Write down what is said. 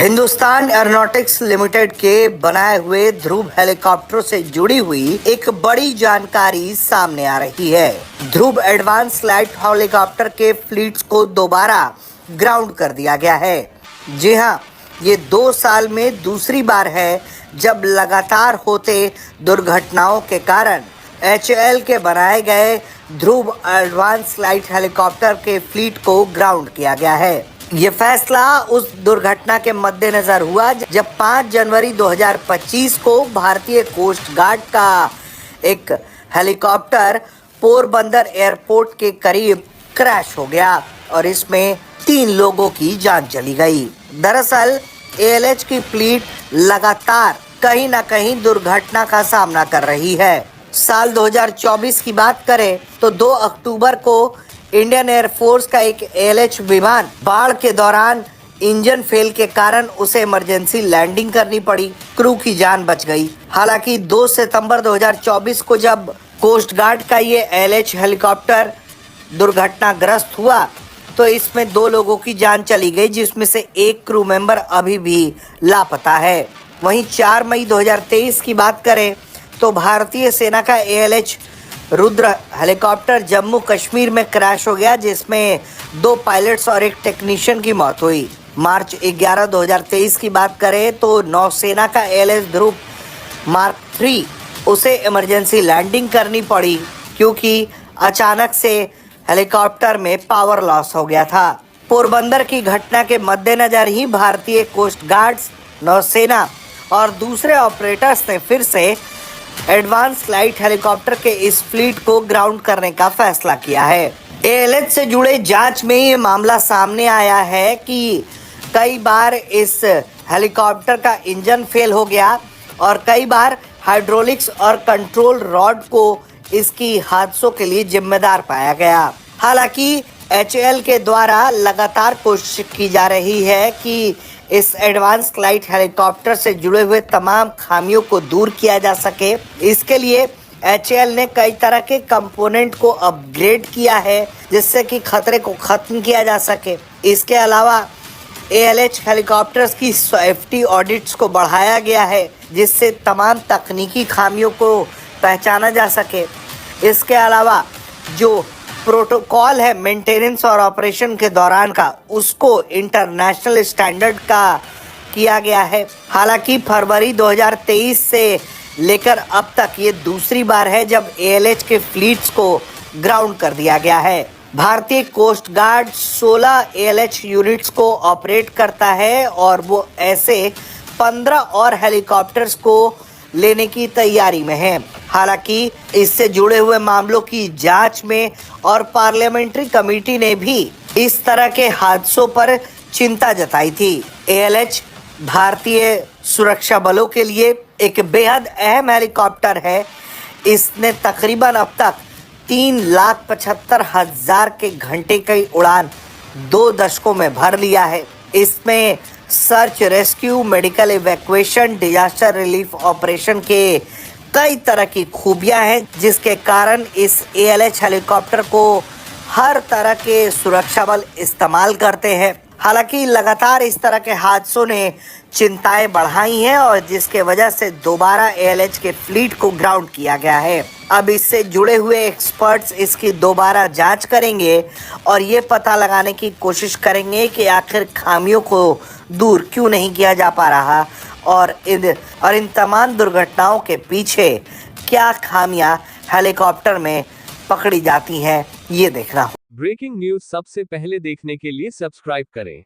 Hindustan aeronautics limited के बनाए हुए ध्रुव हेलीकॉप्टरों से जुड़ी हुई एक बड़ी जानकारी सामने आ रही है। ध्रुव एडवांस लाइट हेलीकॉप्टर के फ्लीट्स को दोबारा ग्राउंड कर दिया गया है। जी हां, ये 2 साल में दूसरी बार है जब लगातार होते दुर्घटनाओं के कारण HAL के बनाए गए ध्रुव एडवांस लाइट हेलीकॉप्टर के फ्लीट को ग्राउंड किया गया है। ये फैसला उस दुर्घटना के मद्देनजर हुआ जब 5 जनवरी 2025 को भारतीय कोस्ट गार्ड का एक हेलीकॉप्टर पोरबंदर एयरपोर्ट के करीब क्रैश हो गया और इसमें 3 लोगों की जान चली गई। दरअसल ALH की फ्लीट लगातार कहीं न कहीं दुर्घटना का सामना कर रही है। साल 2024 की बात करें तो 2 अक्टूबर को इंडियन एयरफोर्स का एक ALH विमान बाढ़ के दौरान इंजन फेल के कारण उसे इमरजेंसी लैंडिंग करनी पड़ी। क्रू की जान बच गई। हालांकि 2 सितंबर 2024 को जब कोस्ट गार्ड का ये ALH हेलीकॉप्टर दुर्घटनाग्रस्त हुआ तो इसमें 2 लोगों की जान चली गई, जिसमें से एक क्रू मेंबर अभी भी लापता है। वहीं 4 मई 2023 की बात करें तो भारतीय सेना का ALH रुद्र हेलीकॉप्टर जम्मू कश्मीर में क्रैश हो गया, जिसमें 2 पायलट्स और एक टेक्नीशियन की मौत हुई। मार्च 11, 2023 की बात करें तो नौसेना का ALH ध्रुव मार्क 3 उसे इमरजेंसी लैंडिंग करनी पड़ी क्योंकि अचानक से हेलीकॉप्टर में पावर लॉस हो गया था। पोरबंदर की घटना के मद्देनजर ही भारतीय कोस्ट गार्ड्स, नौसेना और दूसरे ऑपरेटर्स ने फिर से एडवांस लाइट हेलीकॉप्टर के इस फ्लीट को ग्राउंड करने का फैसला किया है। ALH से जुड़े जांच में ये मामला सामने आया है कि कई बार इस हेलीकॉप्टर का इंजन फेल हो गया और कई बार हाइड्रोलिक्स और कंट्रोल रॉड को इसकी हादसों के लिए जिम्मेदार पाया गया। हालांकि HAL के द्वारा लगातार कोशिश की जा रही है कि इस एडवांस लाइट हेलीकॉप्टर से जुड़े हुए तमाम खामियों को दूर किया जा सके। इसके लिए HAL ने कई तरह के कंपोनेंट को अपग्रेड किया है जिससे कि खतरे को खत्म किया जा सके। इसके अलावा ALH हेलीकॉप्टर्स की सेफ्टी ऑडिट्स को बढ़ाया गया है जिससे तमाम तकनीकी खामियों को पहचाना जा सके। इसके अलावा जो प्रोटोकॉल है मेंटेनेंस और ऑपरेशन के दौरान का, उसको इंटरनेशनल स्टैंडर्ड का किया गया है। हालांकि फरवरी 2023 से लेकर अब तक ये दूसरी बार है जब ALH के फ्लीट्स को ग्राउंड कर दिया गया है। भारतीय कोस्ट गार्ड 16 ALH यूनिट्स को ऑपरेट करता है और वो ऐसे 15 और हेलीकॉप्टर्स को लेने की तैयारी में है। हालांकि इससे जुड़े हुए मामलों की जांच में और पार्लियामेंट्री कमेटी ने भी इस तरह के हादसों पर चिंता जताई थी। ALH भारतीय सुरक्षा बलों के लिए एक बेहद अहम हेलीकॉप्टर है। इसने तकरीबन अब तक 3,75,000 के घंटे की उड़ान 2 दशकों में भर लिया है। इसमें search rescue, medical evacuation, disaster relief operation के कई तरह की खूबियां हैं जिसके कारण इस ALH हेलीकॉप्टर को हर तरह के सुरक्षा बल इस्तेमाल करते हैं। हालांकि लगातार इस तरह के हादसों ने चिंताएं बढ़ाई हैं और जिसके वजह से दोबारा ALH के फ्लीट को ग्राउंड किया गया है। अब इससे जुड़े हुए एक्सपर्ट्स इसकी दोबारा जांच करेंगे और ये पता लगाने की कोशिश करेंगे कि आखिर खामियों को दूर क्यों नहीं किया जा पा रहा और इन तमाम दुर्घटनाओं के पीछे क्या खामियां हेलीकॉप्टर में पकड़ी जाती हैं, ये देखना हो। ब्रेकिंग न्यूज सबसे पहले देखने के लिए सब्सक्राइब करें।